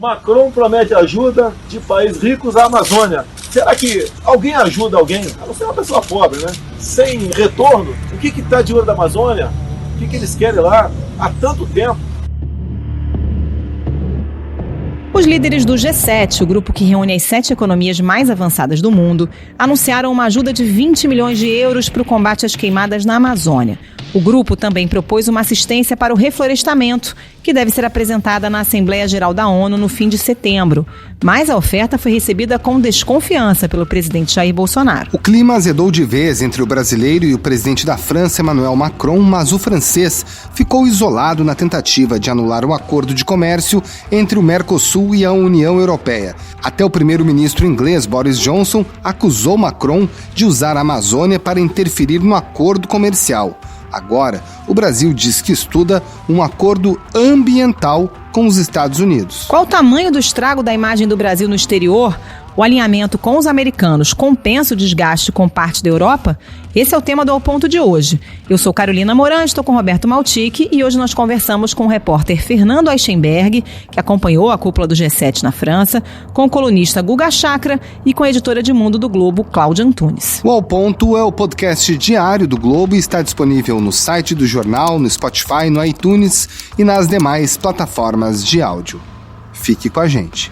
Macron promete ajuda de países ricos à Amazônia. Será que alguém ajuda alguém? A não ser uma pessoa pobre, né? Sem retorno. O que está de olho da Amazônia? O que eles querem lá há tanto tempo? Os líderes do G7, o grupo que reúne as 7 economias mais avançadas do mundo, anunciaram uma ajuda de 20 milhões de euros para o combate às queimadas na Amazônia. O grupo também propôs uma assistência para o reflorestamento, que deve ser apresentada na Assembleia Geral da ONU no fim de setembro. Mas a oferta foi recebida com desconfiança pelo presidente Jair Bolsonaro. O clima azedou de vez entre o brasileiro e o presidente da França, Emmanuel Macron, mas o francês ficou isolado na tentativa de anular o acordo de comércio entre o Mercosul e a União Europeia. Até o primeiro-ministro inglês, Boris Johnson, acusou Macron de usar a Amazônia para interferir no acordo comercial. Agora, o Brasil diz que estuda um acordo ambiental com os Estados Unidos. Qual o tamanho do estrago da imagem do Brasil no exterior? O alinhamento com os americanos compensa o desgaste com parte da Europa? Esse é o tema do Ao Ponto de hoje. Eu sou Carolina Moran, estou com Roberto Maltic e hoje nós conversamos com o repórter Fernando Aichenberg, que acompanhou a cúpula do G7 na França, com o colunista Guga Chakra e com a editora de Mundo do Globo, Cláudia Antunes. O Ao Ponto é o podcast diário do Globo e está disponível no site do jornal, no Spotify, no iTunes e nas demais plataformas de áudio. Fique com a gente.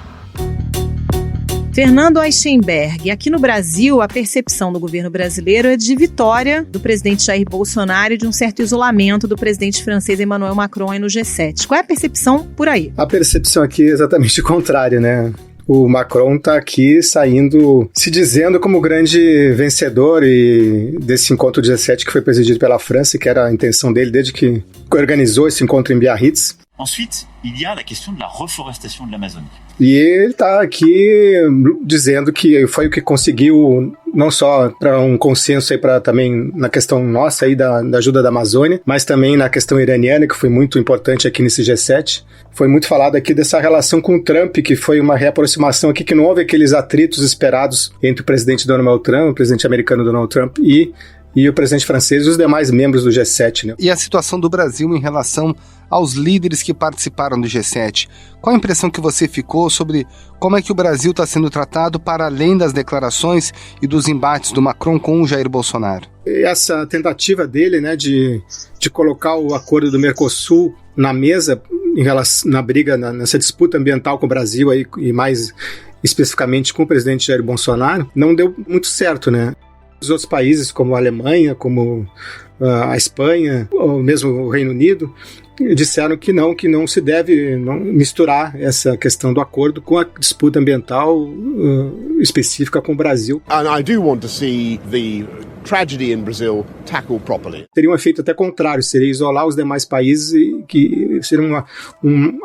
Fernando Aichenberg, aqui no Brasil, a percepção do governo brasileiro é de vitória do presidente Jair Bolsonaro e de um certo isolamento do presidente francês Emmanuel Macron aí no G7. Qual é a percepção por aí? A percepção aqui é exatamente o contrário, né? O Macron está aqui saindo, se dizendo como grande vencedor desse encontro do G7 que foi presidido pela França, que era a intenção dele desde que organizou esse encontro em Biarritz. Ensuite, il y a la question de la reforestation de l'Amazonie. E ele está aqui dizendo que foi o que conseguiu, não só para um consenso aí para também na questão nossa aí da ajuda da Amazônia, mas também na questão iraniana, que foi muito importante aqui nesse G7. Foi muito falado aqui dessa relação com o Trump, que foi uma reaproximação aqui, que não houve aqueles atritos esperados entre o presidente Donald Trump, o presidente americano Donald Trump e o presidente francês e os demais membros do G7. Né? E a situação do Brasil em relação aos líderes que participaram do G7. Qual a impressão que você ficou sobre como é que o Brasil está sendo tratado para além das declarações e dos embates do Macron com o Jair Bolsonaro? Essa tentativa dele, né, de colocar o acordo do Mercosul na mesa em relação, na briga, nessa disputa ambiental com o Brasil aí, e mais especificamente com o presidente Jair Bolsonaro, não deu muito certo, né? Os outros países, como a Alemanha, como a Espanha, ou mesmo o Reino Unido, disseram que não se deve misturar essa questão do acordo com a disputa ambiental específica com o Brasil. And I do want to see the tragedy in Brazil tackled properly. Teria um efeito até contrário, seria isolar os demais países, que seria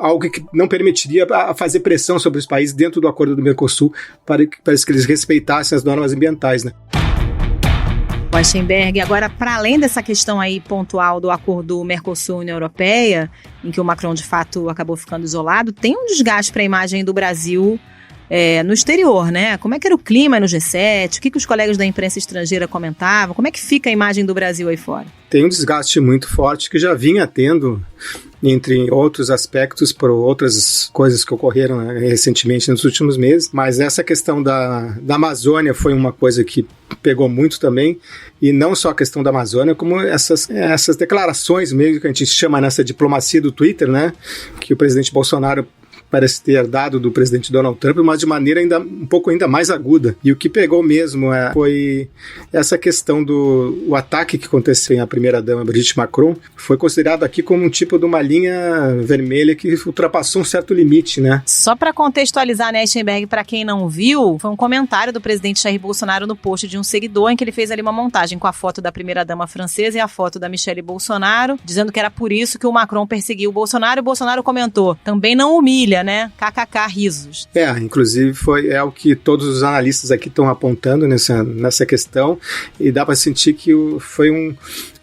algo que não permitiria fazer pressão sobre os países dentro do acordo do Mercosul para que eles respeitassem as normas ambientais, né? Aichenberg, agora, para além dessa questão aí pontual do acordo Mercosul-União Europeia, em que o Macron, de fato, acabou ficando isolado, tem um desgaste para a imagem do Brasil no exterior, né? Como é que era o clima no G7? O que os colegas da imprensa estrangeira comentavam? Como é que fica a imagem do Brasil aí fora? Tem um desgaste muito forte que já vinha tendo, entre outros aspectos, por outras coisas que ocorreram, né, recentemente nos últimos meses, mas essa questão da Amazônia foi uma coisa que pegou muito também, e não só a questão da Amazônia, como essas declarações meio que a gente chama nessa diplomacia do Twitter, né, que o presidente Bolsonaro parece ter herdado do presidente Donald Trump, mas de maneira um pouco mais aguda. E o que pegou mesmo foi essa questão do ataque que aconteceu à primeira-dama Brigitte Macron, foi considerado aqui como um tipo de uma linha vermelha que ultrapassou um certo limite, né? Só para contextualizar, né, Aichenberg, para quem não viu, foi um comentário do presidente Jair Bolsonaro no post de um seguidor, em que ele fez ali uma montagem com a foto da primeira-dama francesa e a foto da Michelle Bolsonaro, dizendo que era por isso que o Macron perseguiu o Bolsonaro, e o Bolsonaro comentou: também não humilha, né? KKK, risos. Inclusive é o que todos os analistas aqui estão apontando nessa questão, e dá para sentir que foi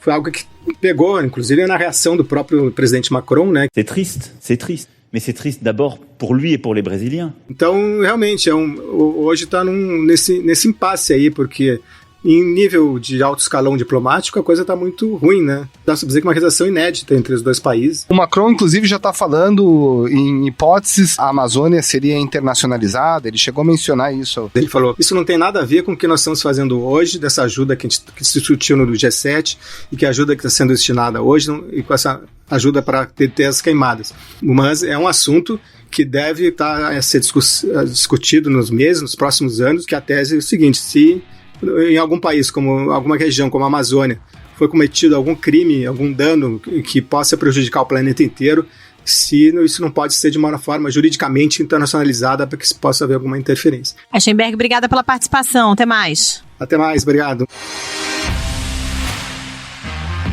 algo que pegou, inclusive, na reação do próprio presidente Macron, né? C'est triste. Mais c'est triste d'abord pour lui et pour les Brésiliens. Então, realmente, hoje está nesse impasse aí, porque Em nível de alto escalão diplomático, a coisa está muito ruim, né? Dá pra dizer que é uma relação inédita entre os dois países. O Macron, inclusive, já está falando em hipóteses, a Amazônia seria internacionalizada, ele chegou a mencionar isso. Ele falou, isso não tem nada a ver com o que nós estamos fazendo hoje, dessa ajuda que se discutiu no G7 e que a ajuda que está sendo destinada hoje e com essa ajuda para deter as queimadas. Mas é um assunto que deve estar a ser discutido nos próximos anos, que a tese é o seguinte, se em algum país, como alguma região como a Amazônia, foi cometido algum crime, algum dano que possa prejudicar o planeta inteiro, se isso não pode ser de uma forma juridicamente internacionalizada para que se possa haver alguma interferência. Aschenberg, obrigada pela participação. Até mais. Até mais, obrigado.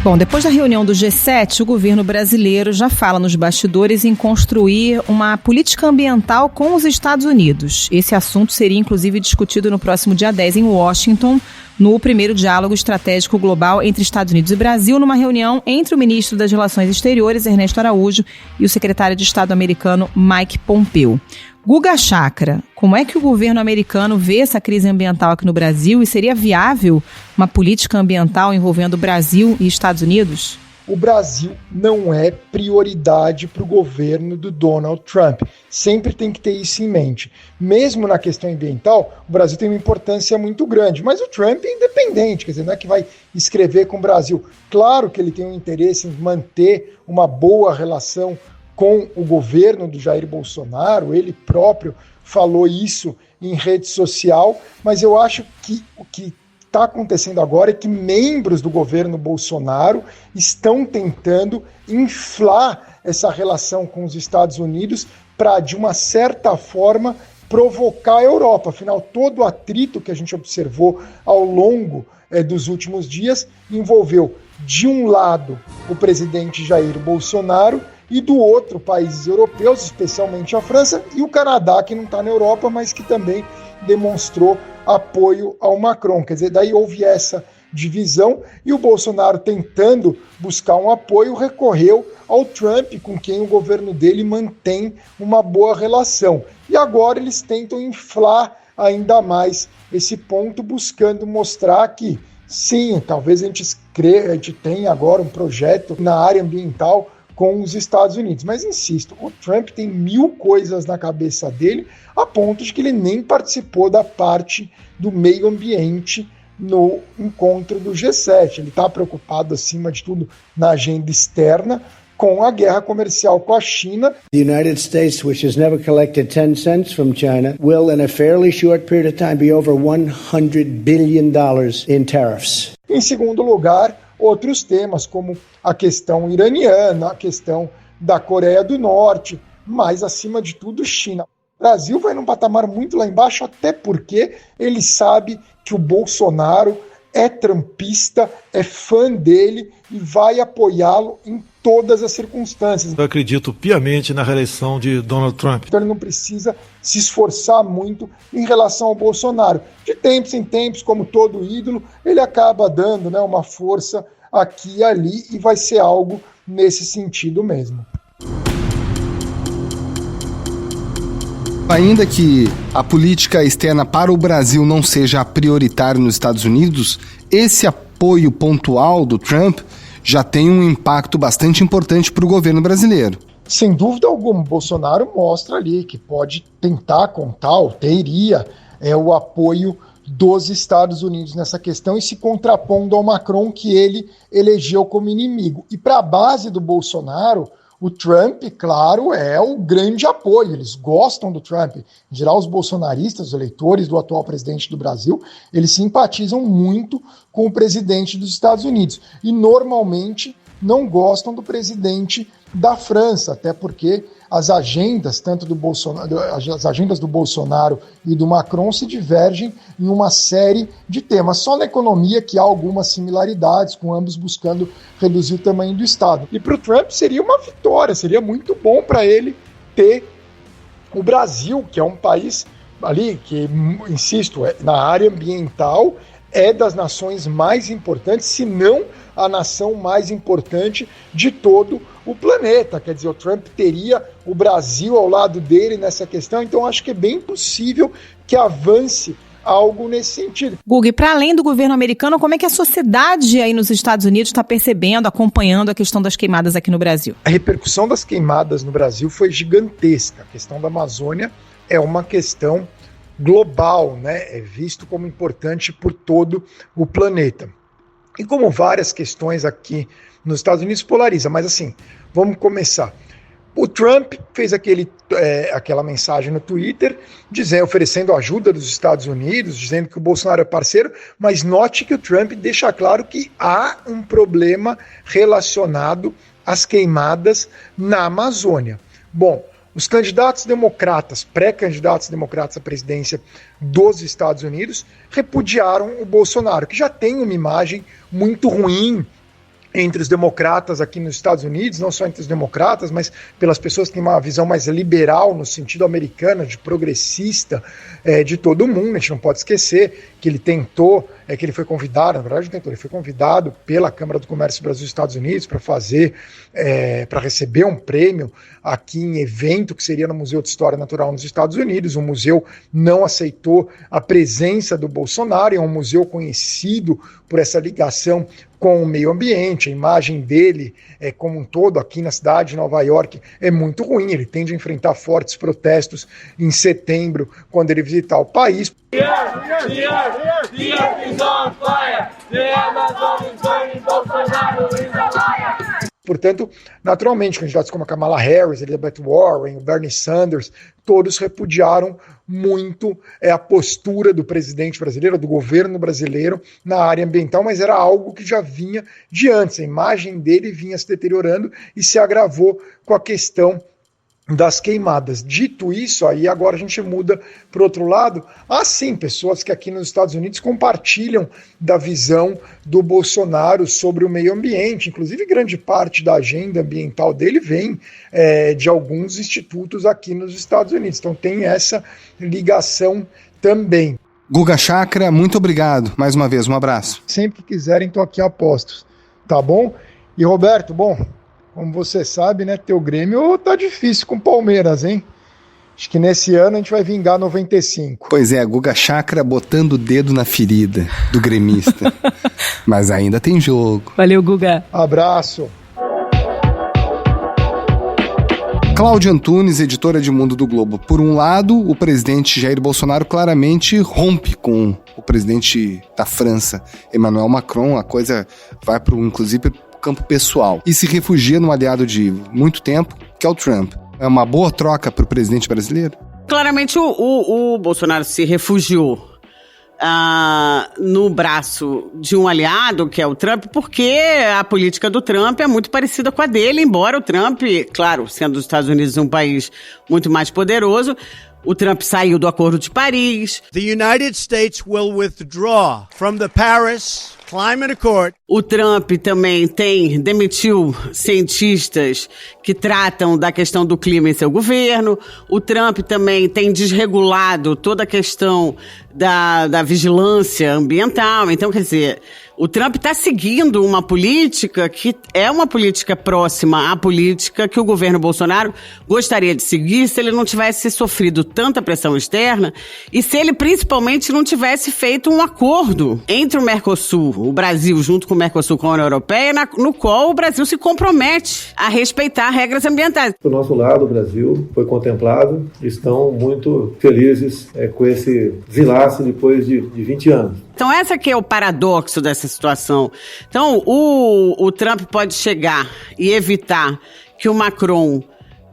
Bom, depois da reunião do G7, o governo brasileiro já fala nos bastidores em construir uma política ambiental com os Estados Unidos. Esse assunto seria, inclusive, discutido no próximo dia 10 em Washington, no primeiro diálogo estratégico global entre Estados Unidos e Brasil, numa reunião entre o ministro das Relações Exteriores, Ernesto Araújo, e o secretário de Estado americano, Mike Pompeo. Guga Chakra, como é que o governo americano vê essa crise ambiental aqui no Brasil e seria viável uma política ambiental envolvendo Brasil e Estados Unidos? O Brasil não é prioridade para o governo do Donald Trump. Sempre tem que ter isso em mente. Mesmo na questão ambiental, o Brasil tem uma importância muito grande, mas o Trump é independente, quer dizer, não é que vai escrever com o Brasil. Claro que ele tem um interesse em manter uma boa relação com o governo do Jair Bolsonaro, ele próprio falou isso em rede social, mas eu acho que o que está acontecendo agora é que membros do governo Bolsonaro estão tentando inflar essa relação com os Estados Unidos para, de uma certa forma, provocar a Europa. Afinal, todo o atrito que a gente observou ao longo dos últimos dias envolveu, de um lado, o presidente Jair Bolsonaro e do outro, países europeus, especialmente a França e o Canadá, que não está na Europa, mas que também demonstrou apoio ao Macron. Quer dizer, daí houve essa divisão e o Bolsonaro, tentando buscar um apoio, recorreu ao Trump, com quem o governo dele mantém uma boa relação. E agora eles tentam inflar ainda mais esse ponto, buscando mostrar que, sim, talvez a gente tenha agora um projeto na área ambiental com os Estados Unidos. Mas insisto, o Trump tem 1000 coisas na cabeça dele, a ponto de que ele nem participou da parte do meio ambiente no encontro do G7. Ele está preocupado, acima de tudo, na agenda externa, com a guerra comercial com a China. The United States, which has never collected 10 cents from China, will in a fairly short period of time be over $100 billion in tariffs. Em segundo lugar, outros temas como a questão iraniana, a questão da Coreia do Norte, mas acima de tudo China. O Brasil vai num patamar muito lá embaixo, até porque ele sabe que o Bolsonaro é trumpista, é fã dele e vai apoiá-lo em todas as circunstâncias. Eu acredito piamente na reeleição de Donald Trump. Então ele não precisa se esforçar muito em relação ao Bolsonaro. De tempos em tempos, como todo ídolo, ele acaba dando, uma força aqui e ali, e vai ser algo nesse sentido mesmo. Ainda que a política externa para o Brasil não seja prioritária nos Estados Unidos, esse apoio pontual do Trump já tem um impacto bastante importante para o governo brasileiro. Sem dúvida alguma, Bolsonaro mostra ali que pode tentar contar, ou teria, o apoio dos Estados Unidos nessa questão e se contrapondo ao Macron, que ele elegeu como inimigo. E para a base do Bolsonaro, o Trump, claro, é o grande apoio. Eles gostam do Trump. Em geral, os bolsonaristas, os eleitores do atual presidente do Brasil, eles simpatizam muito com o presidente dos Estados Unidos. E normalmente não gostam do presidente da França, até porque as agendas, tanto do Bolsonaro, as agendas do Bolsonaro e do Macron se divergem em uma série de temas. Só na economia que há algumas similaridades, com ambos buscando reduzir o tamanho do Estado. E para o Trump seria uma vitória, seria muito bom para ele ter o Brasil, que é um país ali que, insisto, na área ambiental, é das nações mais importantes, se não a nação mais importante de todo o planeta. Quer dizer, o Trump teria o Brasil ao lado dele nessa questão, então acho que é bem possível que avance algo nesse sentido. Guga, e para além do governo americano, como é que a sociedade aí nos Estados Unidos está percebendo, acompanhando a questão das queimadas aqui no Brasil? A repercussão das queimadas no Brasil foi gigantesca. A questão da Amazônia é uma questão global, né? É visto como importante por todo o planeta. E como várias questões aqui nos Estados Unidos polariza, mas assim, vamos começar. O Trump fez aquela mensagem no Twitter, oferecendo ajuda dos Estados Unidos, dizendo que o Bolsonaro é parceiro, mas note que o Trump deixa claro que há um problema relacionado às queimadas na Amazônia. Bom, os candidatos democratas, pré-candidatos democratas à presidência dos Estados Unidos, repudiaram o Bolsonaro, que já tem uma imagem muito ruim entre os democratas aqui nos Estados Unidos, não só entre os democratas, mas pelas pessoas que têm uma visão mais liberal no sentido americano, de progressista, de todo mundo. A gente não pode esquecer que ele tentou, que ele foi convidado, na verdade não tentou, ele foi convidado pela Câmara do Comércio Brasil-Estados Unidos para receber um prêmio aqui em evento que seria no Museu de História Natural nos Estados Unidos. O museu não aceitou a presença do Bolsonaro, é um museu conhecido por essa ligação com o meio ambiente. A imagem dele, como um todo, aqui na cidade de Nova York, é muito ruim. Ele tende a enfrentar fortes protestos em setembro, quando ele visitar o país. Portanto, naturalmente, candidatos como a Kamala Harris, Elizabeth Warren, o Bernie Sanders, todos repudiaram muito a postura do presidente brasileiro, do governo brasileiro na área ambiental, mas era algo que já vinha de antes. A imagem dele vinha se deteriorando e se agravou com a questão das queimadas. Dito isso, aí agora a gente muda para o outro lado. Há sim pessoas que aqui nos Estados Unidos compartilham da visão do Bolsonaro sobre o meio ambiente. Inclusive, grande parte da agenda ambiental dele vem de alguns institutos aqui nos Estados Unidos. Então tem essa ligação também. Guga Chakra, muito obrigado. Mais uma vez, um abraço. Sempre que quiserem, estou aqui a postos. Tá bom? E Roberto, como você sabe, né, teu Grêmio tá difícil com o Palmeiras, hein? Acho que nesse ano a gente vai vingar 95. Pois é, Guga Chakra botando o dedo na ferida do gremista. Mas ainda tem jogo. Valeu, Guga. Abraço. Cláudia Antunes, editora de Mundo do Globo. Por um lado, o presidente Jair Bolsonaro claramente rompe com o presidente da França, Emmanuel Macron. A coisa vai inclusive campo pessoal e se refugia num aliado de muito tempo, que é o Trump. É uma boa troca para o presidente brasileiro? Claramente o Bolsonaro se refugiou no braço de um aliado, que é o Trump, porque a política do Trump é muito parecida com a dele, embora o Trump, claro, sendo os Estados Unidos um país muito mais poderoso, o Trump saiu do Acordo de Paris. The United States will withdraw from the Paris Climate Accord. O Trump também demitiu cientistas que tratam da questão do clima em seu governo. O Trump também tem desregulado toda a questão da vigilância ambiental. Então, quer dizer, o Trump está seguindo uma política que é uma política próxima à política que o governo Bolsonaro gostaria de seguir se ele não tivesse sofrido tanta pressão externa e se ele principalmente não tivesse feito um acordo entre o Mercosul, o Brasil junto com o Mercosul, com a União Europeia, no qual o Brasil se compromete a respeitar regras ambientais. Do nosso lado, o Brasil foi contemplado e estão muito felizes com esse desenlace depois de 20 anos. Então, essa que é o paradoxo dessa situação. Então, o Trump pode chegar e evitar que o Macron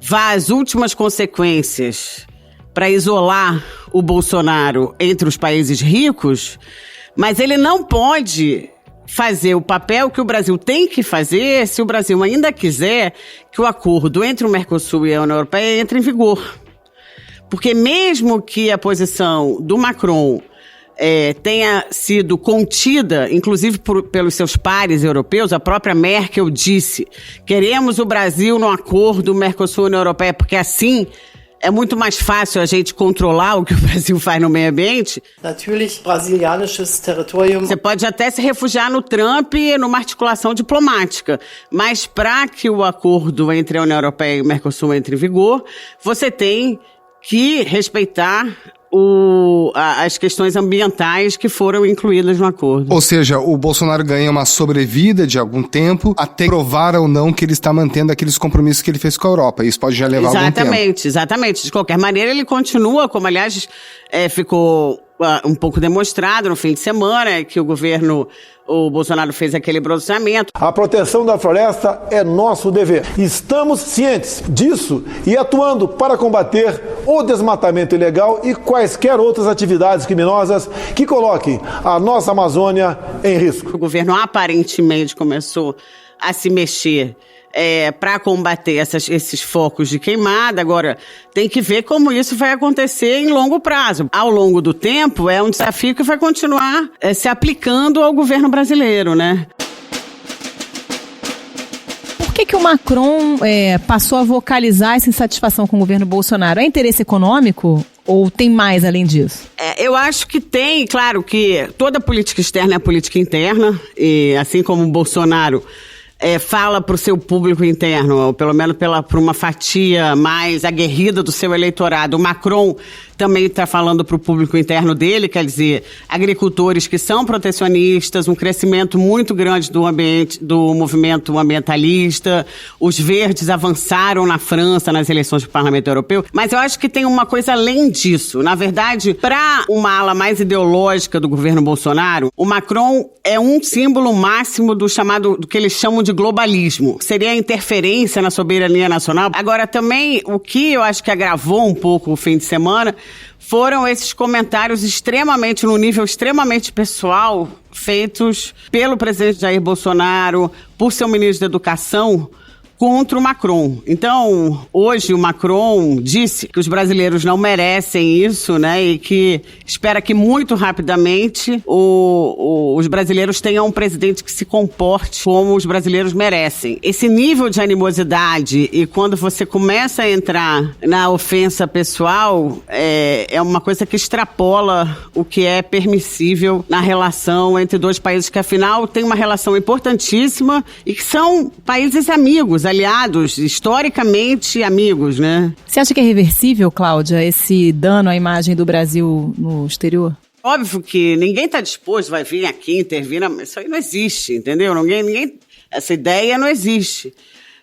vá às últimas consequências para isolar o Bolsonaro entre os países ricos, mas ele não pode fazer o papel que o Brasil tem que fazer se o Brasil ainda quiser que o acordo entre o Mercosul e a União Europeia entre em vigor. Porque mesmo que a posição do Macron tenha sido contida, inclusive pelos seus pares europeus, a própria Merkel disse: queremos o Brasil no acordo Mercosul-União Europeia, porque assim é muito mais fácil a gente controlar o que o Brasil faz no meio ambiente. Natürlich, brasilianisches Territorium. Você pode até se refugiar no Trump numa articulação diplomática, mas para que o acordo entre a União Europeia e o Mercosul entre em vigor, você tem que respeitar as questões ambientais que foram incluídas no acordo. Ou seja, o Bolsonaro ganha uma sobrevida de algum tempo até provar ou não que ele está mantendo aqueles compromissos que ele fez com a Europa. Isso pode já levar algum tempo. Exatamente. De qualquer maneira, ele continua, como aliás ficou um pouco demonstrado no fim de semana, que o Bolsonaro fez aquele bronzeamento. A proteção da floresta é nosso dever. Estamos cientes disso e atuando para combater o desmatamento ilegal e quaisquer outras atividades criminosas que coloquem a nossa Amazônia em risco. O governo aparentemente começou a se mexer para combater esses focos de queimada. Agora, tem que ver como isso vai acontecer em longo prazo. Ao longo do tempo, é um desafio que vai continuar se aplicando ao governo brasileiro, né? Por que o Macron passou a vocalizar essa insatisfação com o governo Bolsonaro? É interesse econômico ou tem mais além disso? Eu acho que tem, claro que toda política externa é política interna, e assim como o Bolsonaro fala para o seu público interno, ou pelo menos para uma fatia mais aguerrida do seu eleitorado. O Macron também está falando para o público interno dele, quer dizer, agricultores que são protecionistas, um crescimento muito grande do movimento ambientalista, os verdes avançaram na França nas eleições do Parlamento Europeu, mas eu acho que tem uma coisa além disso. Na verdade, para uma ala mais ideológica do governo Bolsonaro, o Macron é um símbolo máximo do que eles chamam de globalismo. Seria a interferência na soberania nacional. Agora, também, o que eu acho que agravou um pouco o fim de semana foram esses comentários no nível extremamente pessoal, feitos pelo presidente Jair Bolsonaro, por seu ministro da Educação, contra o Macron. Então, hoje o Macron disse que os brasileiros não merecem isso, né? E que espera que muito rapidamente os brasileiros tenham um presidente que se comporte como os brasileiros merecem. Esse nível de animosidade, e quando você começa a entrar na ofensa pessoal, é uma coisa que extrapola o que é permissível na relação entre dois países que, afinal, têm uma relação importantíssima e que são países amigos, aliados, historicamente amigos, né? Você acha que é reversível, Cláudia, esse dano à imagem do Brasil no exterior? Óbvio que ninguém está disposto, vai vir aqui intervir, isso aí não existe, entendeu? Essa ideia não existe.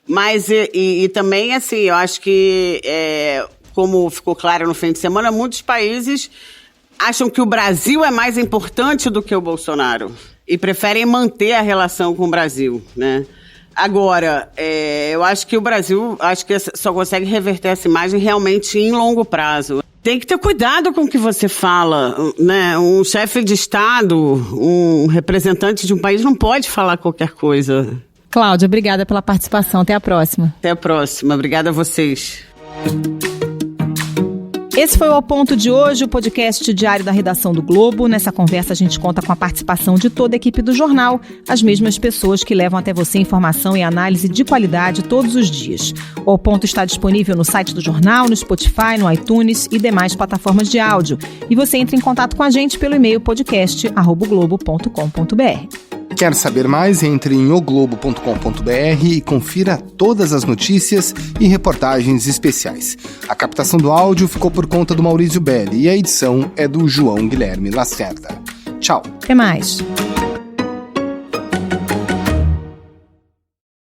Mas, e também, assim, eu acho que, como ficou claro no fim de semana, muitos países acham que o Brasil é mais importante do que o Bolsonaro e preferem manter a relação com o Brasil, né? Agora, eu acho que o Brasil só consegue reverter essa imagem realmente em longo prazo. Tem que ter cuidado com o que você fala, né? Um chefe de Estado, um representante de um país não pode falar qualquer coisa. Cláudia, obrigada pela participação. Até a próxima. Até a próxima. Obrigada a vocês. Esse foi o Ao Ponto de hoje, o podcast diário da redação do Globo. Nessa conversa a gente conta com a participação de toda a equipe do jornal, as mesmas pessoas que levam até você informação e análise de qualidade todos os dias. O Ao Ponto está disponível no site do jornal, no Spotify, no iTunes e demais plataformas de áudio. E você entra em contato com a gente pelo e-mail podcast@globo.com.br. Quer saber mais? Entre em oglobo.com.br e confira todas as notícias e reportagens especiais. A captação do áudio ficou por conta do Maurício Belli e a edição é do João Guilherme Lacerda. Tchau. Até mais.